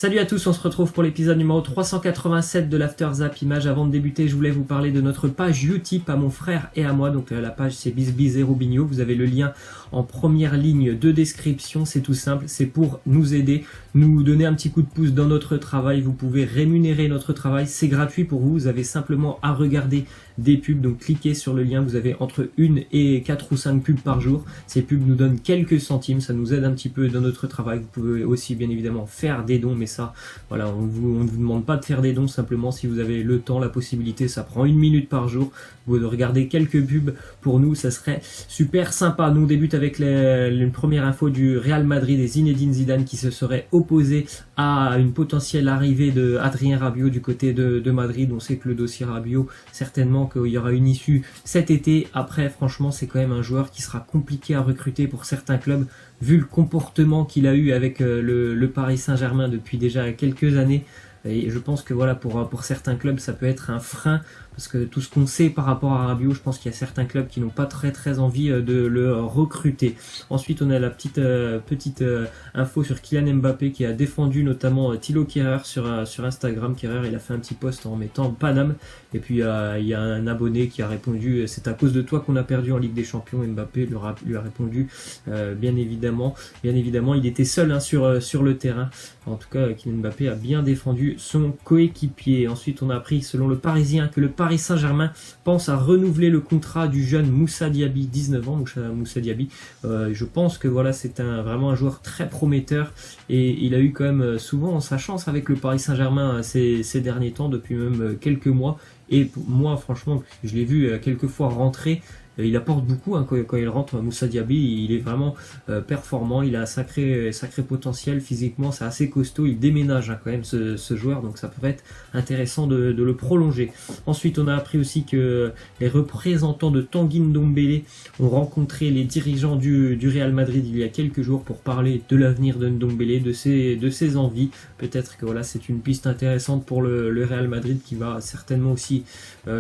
Salut à tous, on se retrouve pour l'épisode numéro 387 de l'After Zap Image. Avant de débuter, je voulais vous parler de notre page Utip à mon frère et à moi. Donc la page c'est Bisbiz et Robinho. Vous avez le lien en première ligne de description. C'est tout simple, c'est pour nous aider, nous donner un petit coup de pouce dans notre travail. Vous pouvez rémunérer notre travail, c'est gratuit pour vous. Vous avez simplement à regarder des pubs. Donc cliquez sur le lien, vous avez entre 1 et 4 ou 5 pubs par jour. Ces pubs nous donnent quelques centimes, ça nous aide un petit peu dans notre travail. Vous pouvez aussi bien évidemment faire des dons, mais ça, voilà, on ne vous demande pas de faire des dons, simplement si vous avez le temps, la possibilité, ça prend 1 minute par jour, vous regardez quelques pubs pour nous, ça serait super sympa. Nous on débute avec une première info du Real Madrid et Zinedine Zidane qui se serait opposé à une potentielle arrivée de Adrien Rabiot du côté de Madrid. On sait que le dossier Rabiot, certainement qu'il y aura une issue cet été. Après, franchement, c'est quand même un joueur qui sera compliqué à recruter pour certains clubs, vu le comportement qu'il a eu avec le Paris Saint-Germain depuis déjà quelques années. Et je pense que voilà, pour certains clubs, ça peut être un frein, parce que tout ce qu'on sait par rapport à Rabiot, je pense qu'il y a certains clubs qui n'ont pas très envie de le recruter. Ensuite, on a la petite info sur Kylian Mbappé qui a défendu notamment Thilo Kehrer sur Instagram. Kehrer, il a fait un petit post en mettant Paname, et puis il y a un abonné qui a répondu: c'est à cause de toi qu'on a perdu en Ligue des Champions. Mbappé lui a répondu bien évidemment, il était seul sur le terrain. En tout cas, Kylian Mbappé a bien défendu son coéquipier. Ensuite, on a appris, selon le Parisien, que le Paris Saint-Germain pense à renouveler le contrat du jeune Moussa Diaby, 19 ans. Moussa Diaby, je pense que voilà, c'est vraiment un joueur très prometteur, et il a eu quand même souvent sa chance avec le Paris Saint-Germain ces derniers temps, depuis même quelques mois. Et pour moi, franchement, je l'ai vu quelques fois rentrer. Il apporte beaucoup quand il rentre. Moussa Diaby, il est vraiment performant, il a un sacré potentiel physiquement, c'est assez costaud, il déménage quand même ce joueur, donc ça pourrait être intéressant de le prolonger. Ensuite, on a appris aussi que les représentants de Tanguy Ndombele ont rencontré les dirigeants du Real Madrid il y a quelques jours pour parler de l'avenir de Ndombele, de ses envies. Peut-être que voilà, c'est une piste intéressante pour le Real Madrid, qui va certainement aussi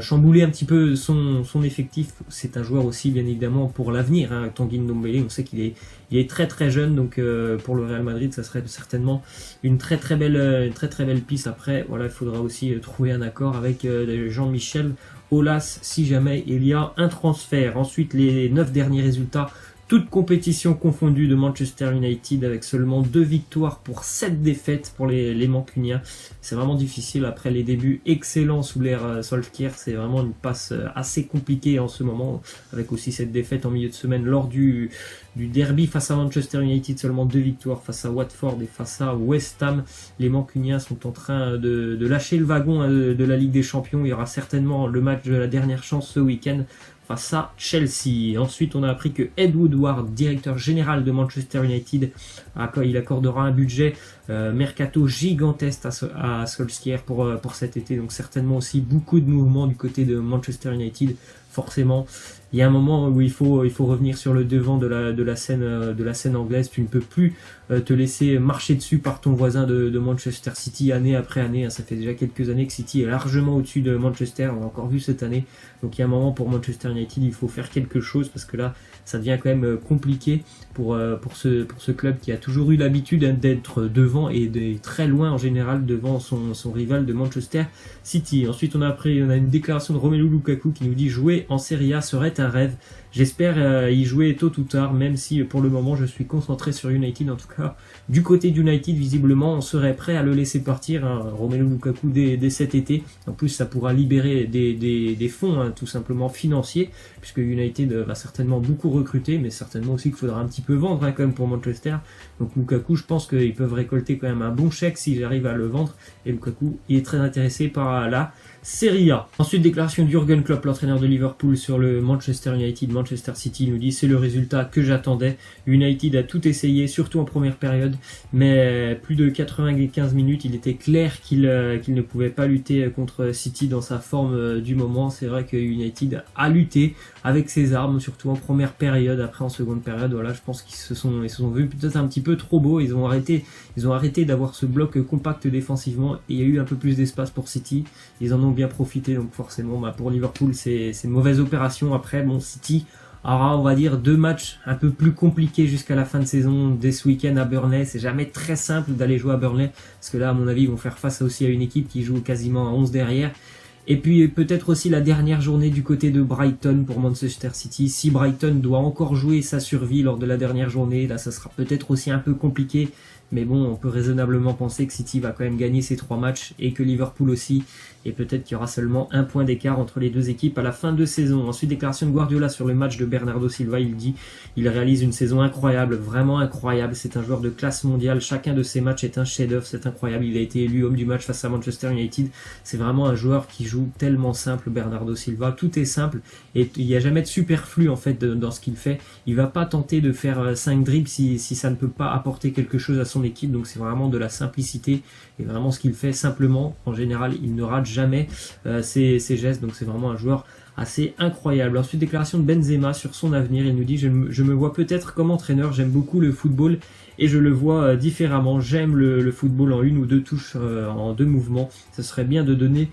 chambouler un petit peu son effectif. C'est un joueur aussi bien évidemment pour l'avenir, Tanguy Ndombele, on sait qu'il est très jeune, donc pour le Real Madrid ça serait certainement une très belle piste. Après voilà, il faudra aussi trouver un accord avec Jean-Michel Aulas si jamais il y a un transfert. Ensuite, les 9 derniers résultats, toutes compétitions confondues, de Manchester United, avec seulement 2 victoires pour 7 défaites pour les Mancuniens. C'est vraiment difficile après les débuts excellents sous l'ère Solskjaer. C'est vraiment une passe assez compliquée en ce moment, avec aussi cette défaite en milieu de semaine lors du derby face à Manchester United. Seulement 2 victoires face à Watford et face à West Ham. Les Mancuniens sont en train de lâcher le wagon de la Ligue des Champions. Il y aura certainement le match de la dernière chance ce week-end face à Chelsea. Ensuite, on a appris que Ed Woodward, directeur général de Manchester United, il accordera un budget mercato gigantesque à Solskjaer pour cet été. Donc certainement aussi beaucoup de mouvements du côté de Manchester United. Forcément, il y a un moment où il faut revenir sur le devant de la scène anglaise. Tu ne peux plus te laisser marcher dessus par ton voisin de Manchester City année après année. Ça fait déjà quelques années que City est largement au-dessus de Manchester. On l'a encore vu cette année. Donc il y a un moment pour Manchester United, il faut faire quelque chose, parce que là, ça devient quand même compliqué pour ce club qui a toujours eu l'habitude d'être devant et très loin en général devant son rival de Manchester City. Ensuite, on a une déclaration de Romelu Lukaku qui nous dit: jouer en Serie A serait un rêve. J'espère y jouer tôt ou tard, même si pour le moment je suis concentré sur United. En tout cas, du côté d'United, visiblement, on serait prêt à le laisser partir, Romelu Lukaku, dès cet été. En plus, ça pourra libérer des fonds, tout simplement financiers, puisque United va certainement beaucoup recruter, mais certainement aussi qu'il faudra un petit peu vendre quand même pour Manchester. Donc Lukaku, je pense qu'ils peuvent récolter quand même un bon chèque s'ils arrivent à le vendre, et Lukaku, il est très intéressé par la Serie A. Ensuite, déclaration de Jürgen Klopp, l'entraîneur de Liverpool, sur le Manchester United. Manchester City, il nous dit: c'est le résultat que j'attendais. United a tout essayé, surtout en première période, mais plus de 95 minutes, il était clair qu'il ne pouvait pas lutter contre City dans sa forme du moment. C'est vrai que United a lutté avec ses armes, surtout en première période. Après, en seconde période, voilà, je pense qu'ils se sont vus peut-être un petit peu trop beaux. Ils ont arrêté d'avoir ce bloc compact défensivement, et il y a eu un peu plus d'espace pour City. Ils en ont bien profité, donc forcément, pour Liverpool, c'est une mauvaise opération. Après, bon, City aura, on va dire, 2 matchs un peu plus compliqués jusqu'à la fin de saison dès ce week-end à Burnley. C'est jamais très simple d'aller jouer à Burnley, parce que là, à mon avis, ils vont faire face aussi à une équipe qui joue quasiment à 11 derrière. Et puis peut-être aussi la dernière journée du côté de Brighton pour Manchester City. Si Brighton doit encore jouer sa survie lors de la dernière journée, là ça sera peut-être aussi un peu compliqué. Mais bon, on peut raisonnablement penser que City va quand même gagner ses 3 matchs et que Liverpool aussi. Et peut-être qu'il y aura seulement 1 point d'écart entre les 2 équipes à la fin de saison. Ensuite, déclaration de Guardiola sur le match de Bernardo Silva. Il dit, il réalise une saison incroyable, vraiment incroyable. C'est un joueur de classe mondiale. Chacun de ses matchs est un chef-d'œuvre, c'est incroyable. Il a été élu homme du match face à Manchester United. C'est vraiment un joueur qui joue tellement simple, Bernardo Silva. Tout est simple et il n'y a jamais de superflu en fait dans ce qu'il fait. Il va pas tenter de faire 5 dribbles si ça ne peut pas apporter quelque chose à son équipe. Donc c'est vraiment de la simplicité et vraiment ce qu'il fait simplement. En général, il ne rate jamais ses gestes. Donc c'est vraiment un joueur assez incroyable. Ensuite, déclaration de Benzema sur son avenir. Il nous dit, je me vois peut-être comme entraîneur. J'aime beaucoup le football et je le vois différemment. J'aime le football en 1 ou 2 touches, en 2 mouvements. Ce serait bien de donner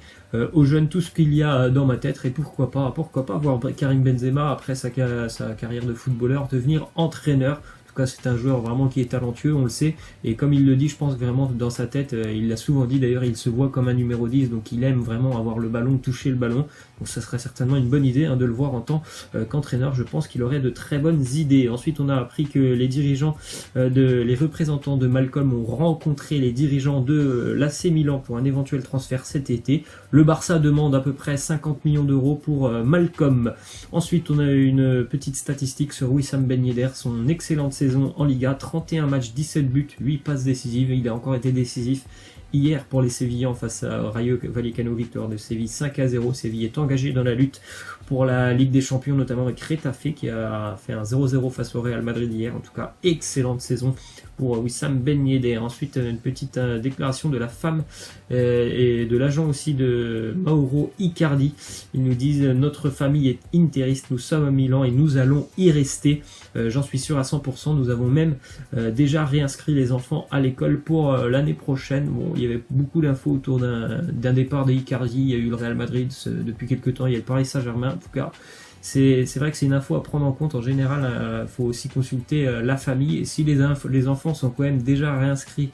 aux jeunes tout ce qu'il y a dans ma tête, et pourquoi pas voir Karim Benzema après sa carrière de footballeur devenir entraîneur. C'est un joueur vraiment qui est talentueux, on le sait, et comme il le dit, je pense vraiment dans sa tête, il l'a souvent dit d'ailleurs, il se voit comme un numéro 10, donc il aime vraiment avoir le ballon, toucher le ballon, donc ça serait certainement une bonne idée de le voir en tant qu'entraîneur. Je pense qu'il aurait de très bonnes idées. Ensuite, on a appris que les représentants de Malcolm ont rencontré les dirigeants de l'AC Milan pour un éventuel transfert cet été. Le Barça demande à peu près 50 millions d'euros pour Malcolm. Ensuite, on a une petite statistique sur Wissam Ben Yedder, son excellente saison en Liga, 31 matchs, 17 buts, 8 passes décisives. Il a encore été décisif hier pour les Sévillans face à Rayo Vallecano, victoire de Séville 5-0. Séville est engagé dans la lutte pour la Ligue des Champions, notamment avec Retafe qui a fait un 0-0 face au Real Madrid hier. En tout cas, excellente saison pour Wissam Ben Yedder. Ensuite, une petite déclaration de la femme et de l'agent aussi de Mauro Icardi. Ils nous disent, notre famille est interiste, nous sommes à Milan et nous allons y rester. J'en suis sûr à 100%. Nous avons même déjà réinscrit les enfants à l'école pour l'année prochaine. Bon, il y avait beaucoup d'infos autour d'un départ de Icardi. Il y a eu le Real Madrid depuis quelques temps. Il y a le Paris Saint-Germain. En tout cas, c'est vrai que c'est une info à prendre en compte. En général, faut aussi consulter la famille. Et si les enfants sont quand même déjà réinscrits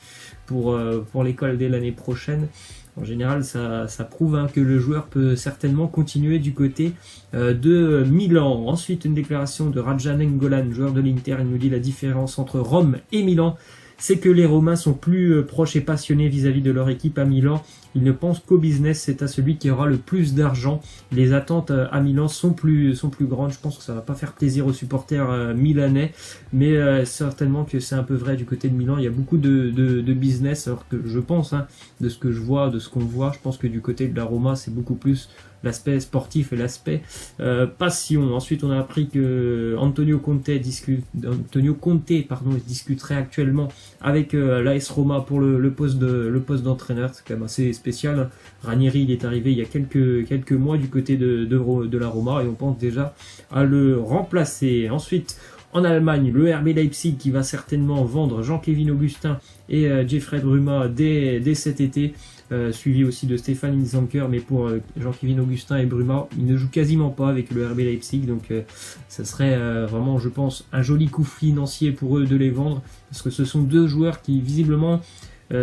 pour l'école dès l'année prochaine, en général, ça prouve que le joueur peut certainement continuer du côté de Milan. Ensuite, une déclaration de Raja Nainggolan, joueur de l'Inter. Il nous dit la différence entre Rome et Milan, c'est que les Romains sont plus proches et passionnés vis-à-vis de leur équipe à Milan. Ils ne pensent qu'au business, c'est à celui qui aura le plus d'argent. Les attentes à Milan sont plus grandes. Je pense que ça va pas faire plaisir aux supporters milanais, mais certainement que c'est un peu vrai du côté de Milan. Il y a beaucoup de business, alors que je pense, de ce que je vois, de ce qu'on voit, je pense que du côté de la Roma, c'est beaucoup plus l'aspect sportif et l'aspect passion. Ensuite, on a appris que Antonio Conte discuterait actuellement avec l'AS Roma pour le poste d'entraîneur. C'est quand même assez spécial. Ranieri, il est arrivé il y a quelques mois du côté de la Roma et on pense déjà à le remplacer. Ensuite, en Allemagne, le RB Leipzig qui va certainement vendre Jean-Kévin Augustin et Jeffrey Bruma dès cet été, suivi aussi de Stéphane Inzanker, mais pour Jean-Kévin Augustin et Bruma, ils ne jouent quasiment pas avec le RB Leipzig, donc ça serait vraiment, je pense, un joli coup financier pour eux de les vendre, parce que ce sont 2 joueurs qui visiblement,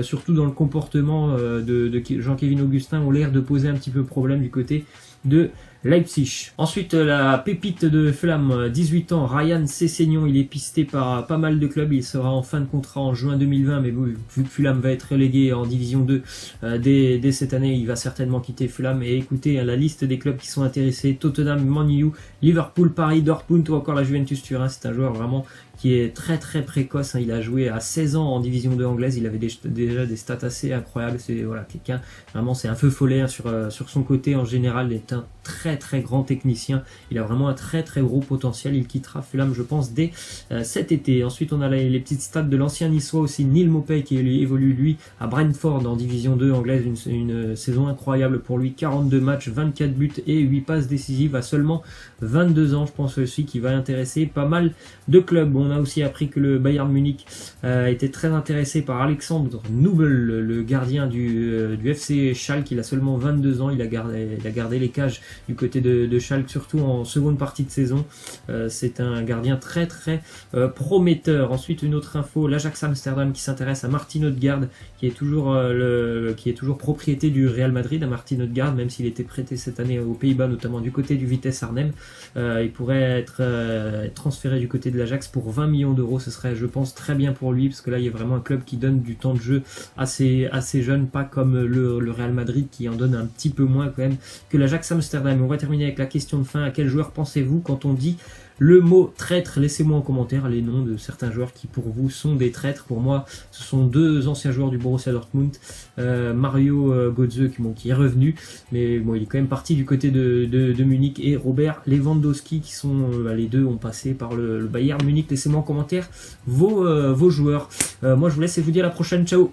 surtout dans le comportement de Jean-Kévin Augustin, ont l'air de poser un petit peu problème du côté de Leipzig. Ensuite, la pépite de Fulham, 18 ans, Ryan Sessegnon, il est pisté par pas mal de clubs, il sera en fin de contrat en juin 2020, mais vu que Fulham va être relégué en Division 2 dès cette année, il va certainement quitter Fulham. Et écoutez la liste des clubs qui sont intéressés: Tottenham, Man U, Liverpool, Paris, Dortmund ou encore la Juventus Turin. C'est un joueur vraiment qui est très très précoce, il a joué à 16 ans en Division 2 anglaise, il avait déjà des stats assez incroyables. C'est quelqu'un, vraiment c'est un feu follet sur son côté. En général, il est un très très grand technicien, il a vraiment un très très gros potentiel. Il quittera Fulham, je pense, dès cet été. Ensuite, on a les petites stats de l'ancien niçois aussi, Neil Maupay, qui évolue lui à Brentford en Division 2 anglaise, une saison incroyable pour lui, 42 matchs, 24 buts et 8 passes décisives à seulement 22 ans. Je pense aussi qu'il va intéresser pas mal de clubs. On a aussi appris que le Bayern Munich était très intéressé par Alexandre Nubel, le gardien du FC Schalke. Il a seulement 22 ans, il a gardé les cages du côté de Schalke, surtout en seconde partie de saison. C'est un gardien très très prometteur. Ensuite, une autre info, l'Ajax Amsterdam qui s'intéresse à Martin Odegaard, qui est toujours propriété du Real Madrid, à Martin Odegaard, même s'il était prêté cette année aux Pays-Bas, notamment du côté du Vitesse Arnhem. Il pourrait être transféré du côté de l'Ajax pour 20 millions d'euros. Ce serait, je pense, très bien pour lui, parce que là, il y a vraiment un club qui donne du temps de jeu assez jeune, pas comme le Real Madrid qui en donne un petit peu moins quand même que l'Ajax Amsterdam. On va terminer avec la question de fin. À quel joueur pensez-vous quand on dit le mot traître? Laissez-moi en commentaire les noms de certains joueurs qui pour vous sont des traîtres. Pour moi, ce sont deux anciens joueurs du Borussia Dortmund, Mario Götze qui est revenu, mais bon, il est quand même parti du côté de Munich, et Robert Lewandowski, qui sont les deux ont passé par le Bayern Munich. Laissez-moi en commentaire vos joueurs. Moi, je vous laisse et je vous dis à la prochaine. Ciao.